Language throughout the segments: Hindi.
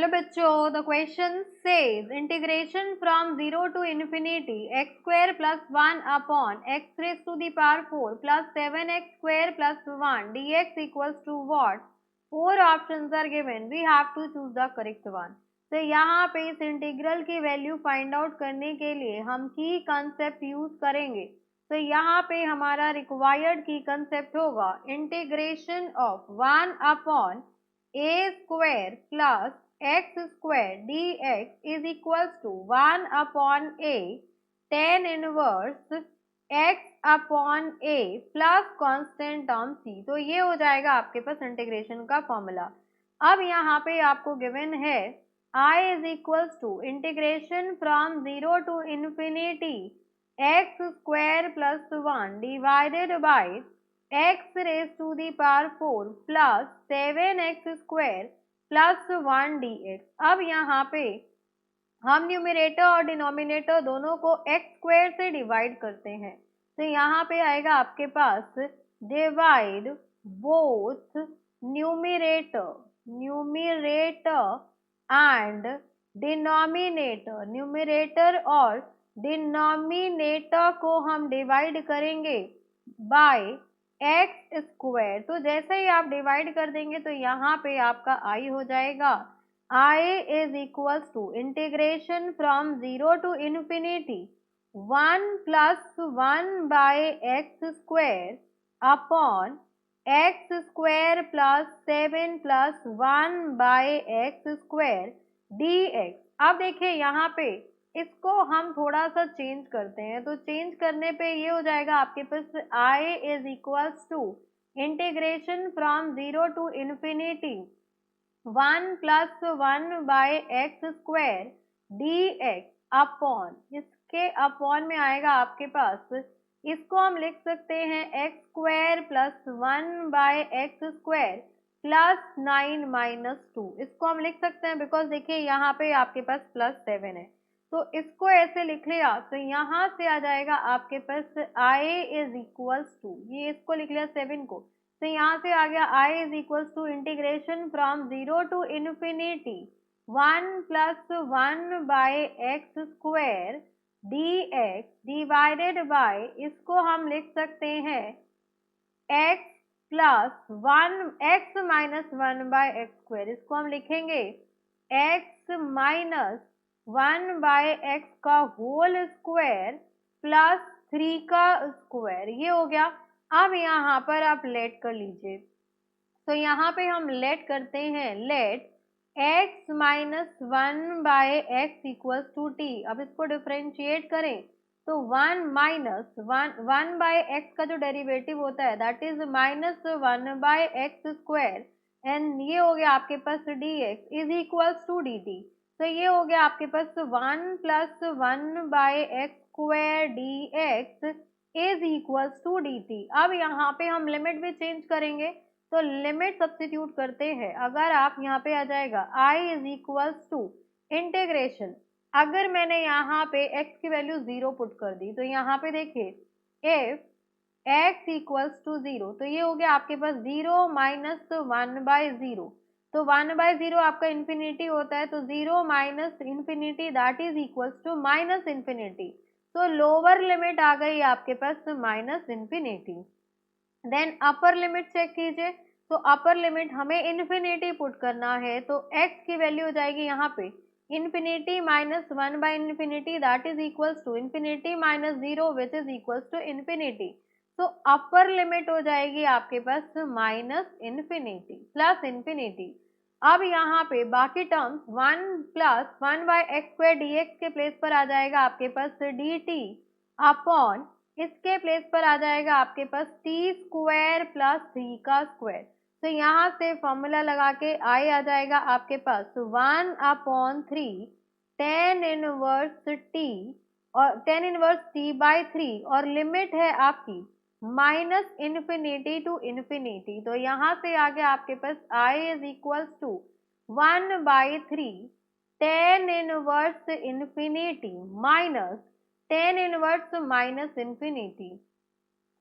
हेलो बच्चों, the question says integration from 0 to infinity x square plus 1 upon x raise to the power 4 plus 7x square plus 1 dx equals to what. 4 options are given, we have to choose the correct one. तो यहाँ पे इस इंटीग्रल की वैल्यू फाइंड आउट करने के लिए हम की कंसेप्ट यूज करेंगे। तो यहाँ पे हमारा रिक्वायर्ड की कंसेप्ट होगा integration of 1 upon a square plus x square dx is equals to 1 upon a tan inverse x upon a plus constant term c। तो ये हो जाएगा आपके पास इंटीग्रेशन का फॉर्मूला। अब यहाँ पे आपको गिवन है I is equals to integration from 0 to infinity x square plus 1 divided by x raised to the power 4 plus 7x square plus 1 dx। अब यहाँ पे हम न्यूमरेटर और डिनोमिनेटर दोनों को x स्क्वायर से डिवाइड करते हैं। तो यहाँ पे आएगा आपके पास divide both numerator and denominator. Numerator और डिनोमिनेटर को हम डिवाइड करेंगे बाय एक्स स्क्वायर। तो जैसे ही आप डिवाइड कर देंगे तो यहाँ पे आपका आई हो जाएगा I is equals to integration from 0 to infinity 1 plus 1 by x square upon x square plus 7 plus 1 by x square dx। अब देखिए यहाँ पे इसको हम थोड़ा सा चेंज करते हैं। तो चेंज करने पे ये हो जाएगा आपके पास I is equals to integration from 0 to infinity 1 plus 1 by x square dx upon, इसके अपॉन में आएगा आपके पास, इसको हम लिख सकते हैं x square plus 1 by x square plus 9 minus 2। इसको हम लिख सकते हैं बिकॉज देखिए यहाँ पे आपके पास प्लस 7 है। तो इसको ऐसे लिख लिया तो यहाँ से आ जाएगा आपके पास I इज इक्वल्स टू, ये इसको लिख लिया 7 को। तो यहाँ से आ गया I is equals to integration from 0 to infinity 1 plus 1 by x square dx divided by, इसको हम लिख सकते हैं x plus 1 x minus 1 by x square. इसको हम लिखेंगे x माइनस 1 बाय एक्स का होल स्क्वायर प्लस 3 का स्क्वायर। ये हो गया। अब यहाँ पर आप लेट कर लीजिए। तो यहाँ पे हम लेट करते हैं, let x minus 1 by x equals to t. अब इसको डिफ्रेंशिएट करें तो 1 माइनस 1 बाय एक्स का जो डेरिवेटिव होता है that is minus 1 by x square and ये हो गया आपके पास dx is equals to dt। तो ये हो गया आपके पास 1 plus 1 by x square dx is equals to dt। अब यहाँ पे हम लिमिट भी चेंज करेंगे तो लिमिट सब्स्टिट्यूट करते हैं। अगर आप यहाँ पे आ जाएगा I is equals to integration, अगर मैंने यहाँ पे x की वैल्यू 0 पुट कर दी तो यहाँ पे देखिए इफ x इक्वल्स टू 0 तो ये हो गया आपके पास 0 माइनस 1 बाय 0। तो 1 बाय 0 आपका इन्फिनिटी होता है, तो 0 minus infinity that is equals to minus infinity. तो लोअर लिमिट आ गई आपके पास minus infinity. Then upper limit check कीजिए, तो अपर लिमिट हमें इन्फिनिटी पुट करना है तो x की वैल्यू हो जाएगी यहाँ पे infinity minus 1 by infinity that is equals to infinity minus 0 which is equals to infinity. तो अपर लिमिट हो जाएगी आपके पास माइनस इन्फिनिटी प्लस इन्फिनिटी। अब यहाँ पे बाकी terms 1 plus 1 by x square dx के प्लेस पर आ जाएगा आपके पास dt अपॉन, इसके प्लेस पर आ जाएगा आपके पास टी स्क्वायर प्लस 3 का स्क्वायर। तो यहाँ से फॉर्मूला लगा के I आ जाएगा आपके पास 1 अपॉन 3 tan इनवर्स t और tan इनवर्स t बाय 3 और लिमिट है आपकी माइनस इन्फिनिटी टू इन्फिनिटी। तो यहाँ से आ गया आपके पास I is equals to 1 by 3 tan inverse infinity minus tan inverse minus infinity.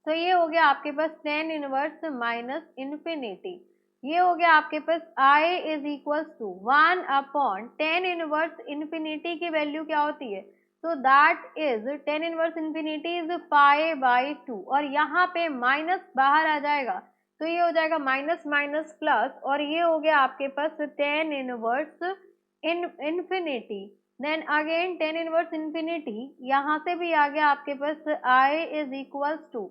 तो ये हो गया आपके पास tan इनवर्स माइनस इन्फिनिटी। ये हो गया आपके पास I is equals to 1/10 infinity की वैल्यू क्या होती है, तो दैट इज 10 इज π/2 और यहाँ पे माइनस बाहर आ जाएगा तो ये हो जाएगा माइनस माइनस प्लस और ये हो गया आपके पास 10 इन्फिनिटी। देन अगेन 10 इन्फिनिटी यहाँ से भी आ गया आपके पास I is equals to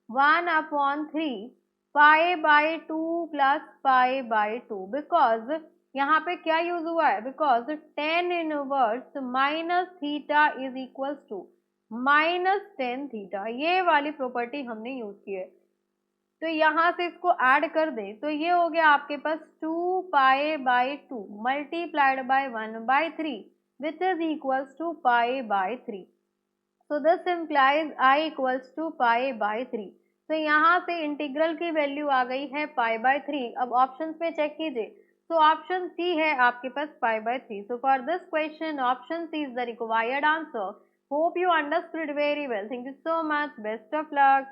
1/3 π/2 plus π/2 because यहाँ पे क्या यूज हुआ है, because 10 inverse minus theta is equals to -10 theta, ये वाली प्रॉपर्टी हमने यूज की है। तो यहाँ से इसको ऐड कर दे तो ये हो गया आपके पास 2π/2 multiplied by 1/3 which is equals to π/3। So this implies I equals to π/3। तो यहाँ से इंटीग्रल की वैल्यू आ गई है π/3। अब ऑप्शन में चेक कीजिए, तो ऑप्शन सी है आपके पास π/3। So for this question option C is the required answer. Hope you understood very well. Thank you so much. Best of luck.